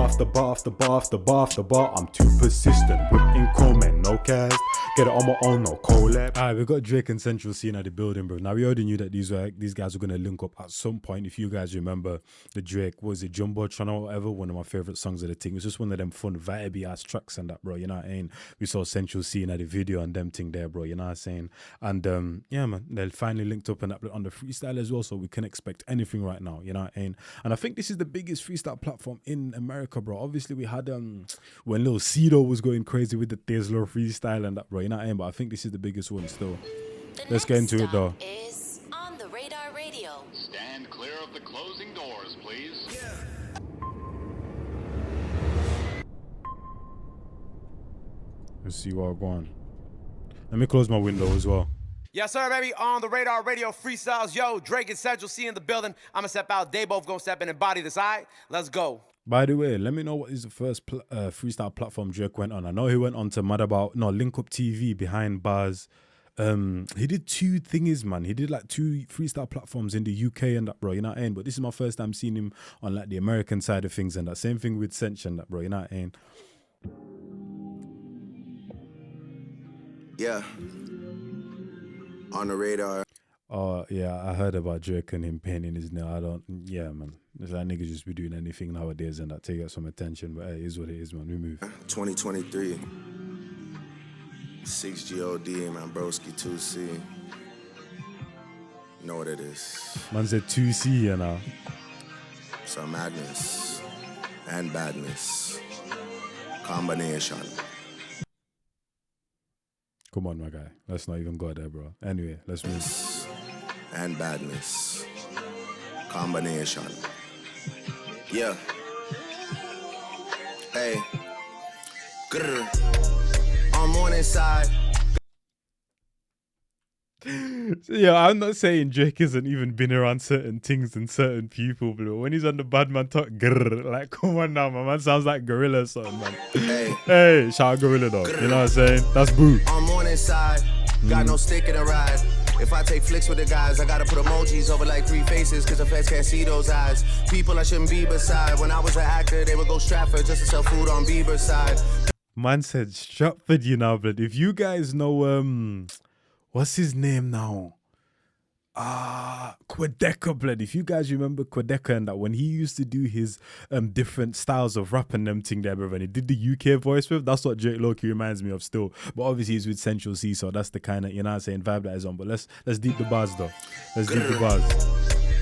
after bar after bar after bar after bar. I'm too persistent, whipping comment, no cast. Get it on my own, no collab. Alright, we got Drake and Central C at the building, bro. Now we already knew that these guys were gonna link up at some point. If you guys remember the Drake, was it Jumbotron or whatever, one of my favorite songs of the thing. It was just one of them fun vibey ass tracks and that, bro. You know what I mean? We saw Central C at the video and them thing there, bro. You know what I'm saying? And yeah, man, they finally linked up on the Freestyle as well, so we can expect anything right now. You know what I mean? And I think this is the biggest freestyle platform in America, bro. Obviously, we had when Lil Cedo was going crazy with the Tesla freestyle and that, bro. You know what I mean? But I think this is the biggest one still. Let's get into it though. Is on the Radar Radio. Stand clear of the closing doors, please. Let's see what I'm going. Let me close my window as well. Yes, sir, baby. On the Radar Radio freestyles. Yo, Drake and Central C in the building. I'm going to step out. They both going to step in and body this. All right? Let's go. By the way, let me know what is the first freestyle platform Drake went on. I know he went on to Link Up TV, Behind Bars. He did two thingies, man. He did like two freestyle platforms in the UK and that, bro. You know what I mean? But this is my first time seeing him on like the American side of things and that. Same thing with Cinch and that, bro. You know what I mean? Yeah. On the radar. Oh, yeah, I heard about Drake and him painting his nail. Yeah, man. It's like niggas just be doing anything nowadays and that to get some attention. But hey, it is what it is, man. We move. 2023. 6GOD, man. Broski 2C. You know what it is. Man said 2C, you know. Some madness and badness. Combination. Come on, my guy. Let's not even go there, bro. Anyway, let's move. And badness. Combination. Yeah. Hey. Grr. On morning side. Yeah, I'm not saying Drake hasn't even been around certain things and certain people, bro. When he's on the bad man talk, grrr, like, come on now, my man sounds like Gorilla or something, man. Hey, shout out Gorilla though. You know what I'm saying? That's boo. On morning side, got no stick in the ride. If I take flicks with the guys, I gotta put emojis over like 3 faces, cause the feds can't see those eyes. People I shouldn't be beside. When I was an actor, they would go Stratford just to sell food on Bieber's side. Man said Stratford, you know, but if you guys know, what's his name now? Quadeca, blood. If you guys remember Quadeca and that, when he used to do his different styles of rap and them thing there, bro, and he did the UK voice with, that's what Drake Loki reminds me of still. But obviously he's with Central C, so that's the kind of, you know what I'm saying, vibe that is on. But let's deep the bars though. Let's deep the bars.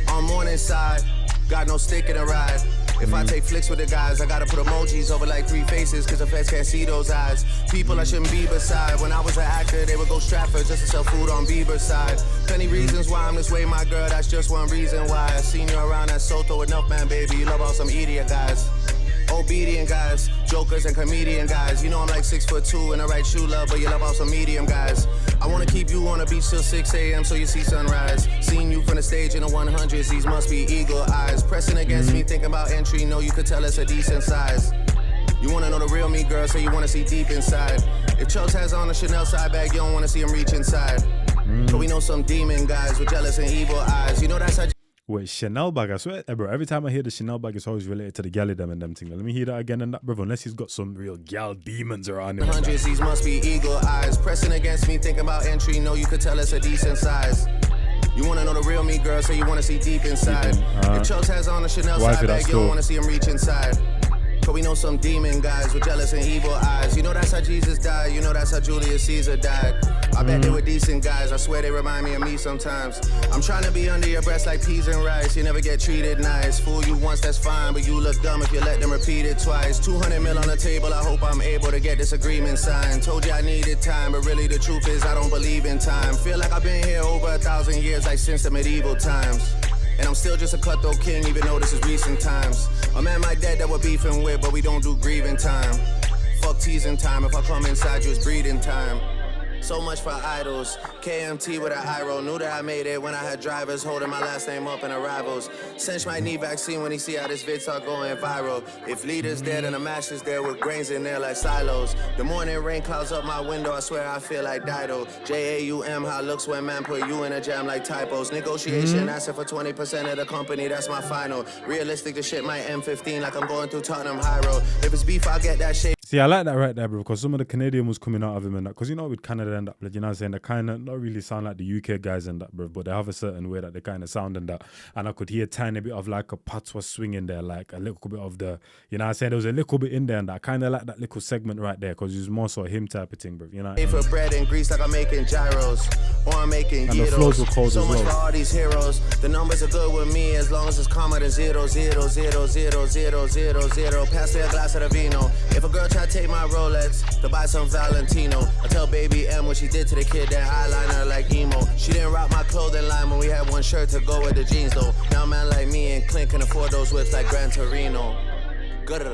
On morning side, got no stick in the ride. If I take flicks with the guys, I gotta put emojis over like 3 faces, cause the feds can't see those eyes. People I shouldn't be beside. When I was an actor, they would go Stratford just to sell food on Bieber's side. Plenty reasons why I'm this way, my girl, that's just one reason why. I seen you around at Soto enough, man, baby. You love all some idiot guys. Obedient guys, jokers and comedian guys. You know I'm like 6'2" in the right shoe, love, but you love all some medium guys. I wanna keep you on the beach till 6 a.m. so you see sunrise. Seen you from the stage in the 100s, these must be eagle eyes. Pressing against me, thinking about entry, know you could tell it's a decent size. You wanna know the real me, girl, so you wanna see deep inside. If Chubbs has on a Chanel side bag, you don't wanna see him reach inside. But we know some demon guys with jealous and evil eyes. You know that's how. Wait, Chanel bag, I swear, bro, every time I hear the Chanel bag, it's always related to the galley them and them thing. Let me hear that again and that, bro, unless he's got some real gal demons around him. Hundreds, these must be eagle eyes. Pressing against me, thinking about entry, know you could tell it's a decent size. You wanna know the real me, girl, so you wanna see deep inside. If Chubbs has on a Chanel side bag, you don't wanna see him reach inside. But we know some demon guys with jealous and evil eyes. You know that's how Jesus died, you know that's how Julius Caesar died. I bet they were decent guys, I swear they remind me of me sometimes. I'm trying to be under your breast like peas and rice. You never get treated nice. Fool you once, that's fine, but you look dumb if you let them repeat it twice. 200 mil on the table, I hope I'm able to get this agreement signed. Told you I needed time, but really the truth is I don't believe in time. Feel like I've been here over 1,000 years, like since the medieval times. And I'm still just a cutthroat king, even though this is recent times. A man my dad that we're beefing with, but we don't do grieving time. Fuck teasing time, if I come inside you, it's breeding time. So much for idols. KMT with an eye roll. Knew that I made it when I had drivers holding my last name up in arrivals. Cinch might need vaccine when he see how this vid start going viral. If leaders dead and the masses there with grains in there like silos. The morning rain clouds up my window, I swear I feel like Dido. JAUM, how it looks when man put you in a jam like typos. Negotiation, asking for 20% of the company, that's my final. Realistic, the shit might M15 like I'm going through Tottenham High Road. If it's beef, I'll get that shit. See, I like that right there, bro, because some of the Canadian was coming out of him and that. Because, you know, with Canada and that, you know what I'm saying, they kind of not really sound like the UK guys and that, bro, but they have a certain way that they kind of sound and that. And I could hear a tiny bit of like a patois swing in there, like a little bit of the, you know what I'm saying, there was a little bit in there and that. I kind of like that little segment right there because it's more so him type of thing, bro, you know what I mean? For bread and grease like I'm making gyros, or I'm making and the flows were cold so as well. much for all these heroes. The numbers are good with me as long as it's calmer than 0, 0, 0, 0, 0, 0, 0. Pass me a glass of the vino. If a girl try to take my Rolex to buy some Valentino, I tell baby M what she did to the kid, that eyeliner like emo. She didn't rock my clothing line when we had one shirt to go with the jeans though. Now a man like me and Clint can afford those whips like Gran Torino. Good.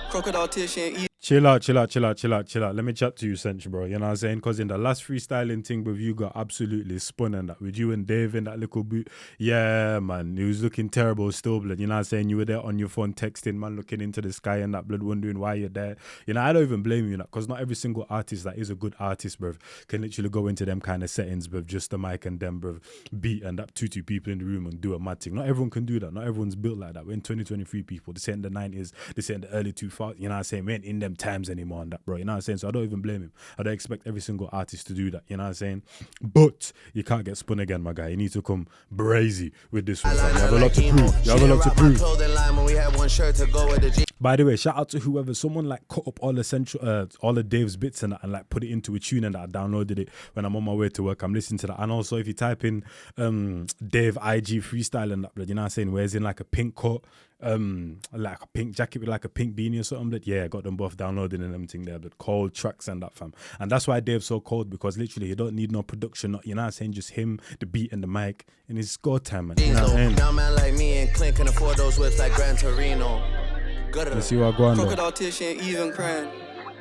Crocodile tears, she ain't eat. Chill out. Let me chat to you, Cinch, bro. You know what I'm saying? Because in the last freestyling thing with you got absolutely spun and that with you and Dave in that little boot. Yeah, man. He was looking terrible still, blood. You know what I'm saying? You were there on your phone texting, man, looking into the sky and that, blood, wondering why you're there. You know, I don't even blame you, because not every single artist that is a good artist, bro, can literally go into them kind of settings, bro, just the mic and them, bro, beat and that 2 people in the room and do a mad thing. Not everyone can do that. Not everyone's built like that. We're in 2023 people. They say in the 90s, they say in the early 2000s, you know what I'm saying? We ain't in them times anymore and that, bro, you know what I'm saying? So I don't even blame him. I don't expect every single artist to do that, you know what I'm saying? But you can't get spun again, my guy. You need to come brazy with this one. You have a lot to prove. You have a lot to prove. By the way, shout out to whoever, someone like cut up all the Dave's bits and that and like put it into a tune and that. I downloaded it when I'm on my way to work. I'm listening to that. And also if you type in Dave IG freestyle and that, you know what I'm saying, where it's in like a pink coat, like a pink jacket with like a pink beanie or something, but yeah, I got them both downloaded and everything there, but cold tracks and that, fam. And that's why Dave's so cold, because literally you don't need no production, you know what I'm saying, just him, the beat and the mic, and it's go time, man. You know what I mean? Now man like me and Clint can afford those whips like Gran Torino. Let's see what I go on. Crocodile tears, she ain't even crying.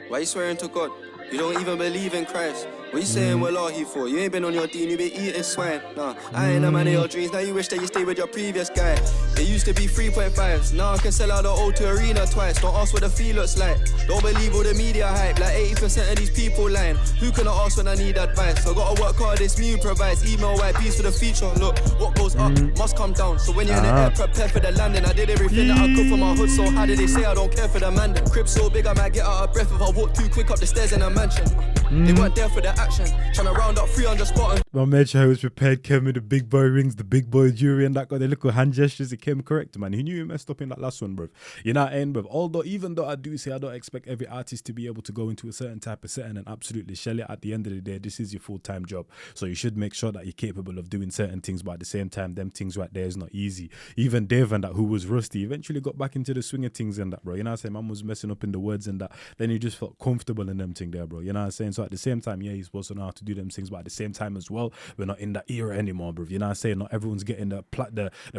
Why you swearing to God? You don't even believe in Christ. What you saying, well, are he for? You ain't been on your dean, you been eating swine. Nah, I ain't a man of your dreams, now you wish that you stayed with your previous guy. They used to be 3.5s, now I can sell out the O2 Arena twice. Don't ask what the fee looks like, don't believe all the media hype. Like 80% of these people lying, who can I ask when I need advice? I gotta work hard, this me provides. Email white piece for the feature, look, what goes up must come down. So when you're in the air, prepare for the landing. I did everything that I could for my hood, so how did they say I don't care for the man? The crib so big I might get out of breath if I walk too quick up the stairs in a mansion. They weren't there for the action, trying to round up 300 spotters. I made sure he was prepared, came with the big boy rings, the big boy jewelry and that, got the little hand gestures, it came correct, man. He knew he messed up in that last one, bro. You know what I mean, bro? Even though I do say I don't expect every artist to be able to go into a certain type of setting and absolutely shell it, at the end of the day, this is your full-time job. So you should make sure that you're capable of doing certain things, but at the same time, them things right there is not easy. Even Dave and that, who was rusty, eventually got back into the swing of things and that, bro. You know what I'm saying? Man was messing up in the words and that. Then he just felt comfortable in them thing there, bro. You know what I'm saying? So at the same time, yeah, he's supposed to know how to do them things, but at the same time as well, we're not in that era anymore, bro. You know what I'm saying? Not everyone's getting the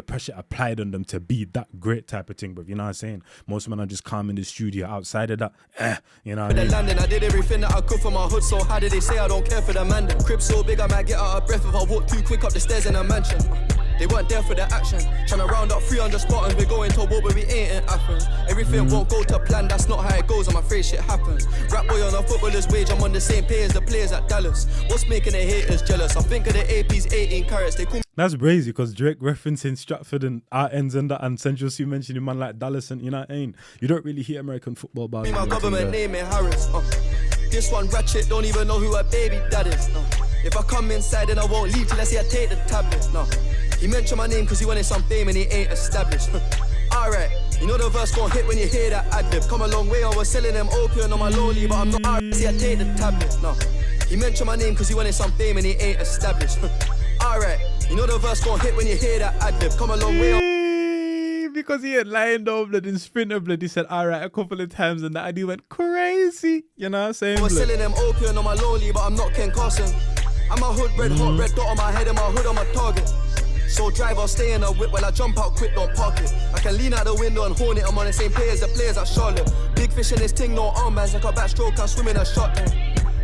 pressure applied on them to be that great type of thing, bro. You know what I'm saying? Most men are just calm in the studio. Outside of that, you know what I mean? Landing, I did everything that I could for my hood, so how did they say I don't care for the man? The crib so big I might get out of breath if I walk too quick up the stairs in a mansion. They weren't there for the action, trying to round up 300 spotters. We're going to war, but we ain't in Athens. Everything won't go to plan, that's not how it goes. I'm afraid shit happens. Rap boy on a footballer's wage, I'm on the same pay as the players at Dallas. What's making the haters jealous? I think of the AP's 18 carats. They call That's crazy, because Drake referencing Stratford and our ends and that, and Central C mentioning man like Dallas, and you know what I mean? You don't really hear American football about me, my government name in Harris. This one ratchet, don't even know who her baby dad is. If I come inside, then I won't leave till I see I take the tablet. No. He mentioned my name cause he wanted some fame and he ain't established. Alright, you know the verse gon' hit when you hear that ad-lib. Come a long way, I was selling them opium on my lonely, but I'm not alright, see I take the tablet. No, he mentioned my name cause he wanted some fame and he ain't established. Alright, you know the verse gon' hit when you hear that ad-lib. Come a long way, because he had lying down, blood, in Sprinter, blood, he said alright a couple of times and that, and he went crazy. You know what I'm saying? I was selling them opium on my lonely, but I'm not Ken Carson. I'm a hood red, hot red dot on my head and my hood on my target. So drive or stay in a whip while I jump out quick, don't park it. I can lean out the window and horn it, I'm on the same pay as the players at Charlotte. Big fish in this ting, no armbands, like a backstroke, I'm swimming a shot.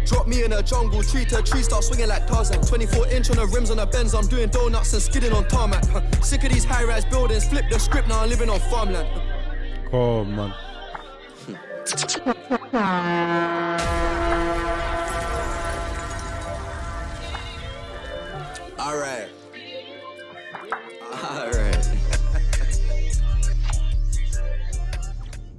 Drop me in a jungle, tree to tree, start swinging like Tarzan. 24-inch on the rims on the Benz, I'm doing donuts and skidding on tarmac. Sick of these high-rise buildings, flip the script, now I'm living on farmland. Oh, man. Alright.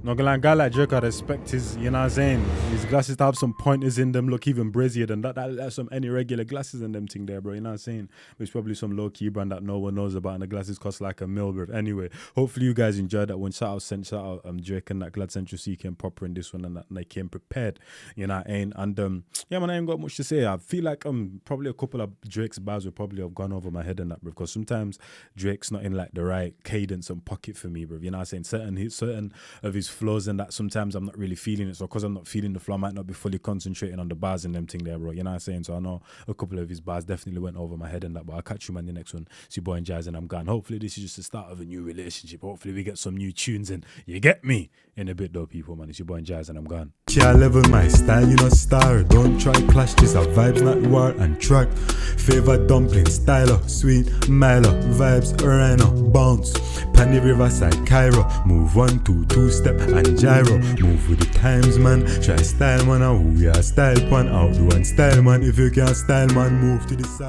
Not gonna lie, a guy like Drake, I respect his, you know what I'm saying? His glasses to have some pointers in them, look even brazier than that. That's some any regular glasses in them thing there, bro. You know what I'm saying? It's probably some low-key brand that no one knows about, and the glasses cost like $1 mil, bro. Anyway, hopefully you guys enjoyed that one. Shout out Drake and that Glad Central C came proper in this one, and that they came prepared. You know what I mean? And yeah, man, I ain't got much to say. I feel like probably a couple of Drake's bars would probably have gone over my head and that, bro, because sometimes Drake's not in like the right cadence and pocket for me, bro. You know what I'm saying? Certain of his flows and that sometimes I'm not really feeling it. So because I'm not feeling the flow, I might not be fully concentrating on the bars and them thing there, bro. You know what I'm saying? So I know a couple of his bars definitely went over my head and that, but I'll catch you, man, the next one. It's your boy Njies and I'm gone. Hopefully this is just the start of a new relationship. Hopefully we get some new tunes and you get me in a bit though, people, man. It's your boy Njies and I'm gone. Yeah, level my style, you know, star. Don't try clash, this a vibes, not war and track. Favorite dumpling, styler, sweet, Milo, vibes, rhino, bounce. Pandy Riverside, Cairo. Move 1, 2, 2-step and gyro. Move with the times, man. Try style, man. Who ya style, pan. Outdo and style, man. If you can't style, man, move to the side.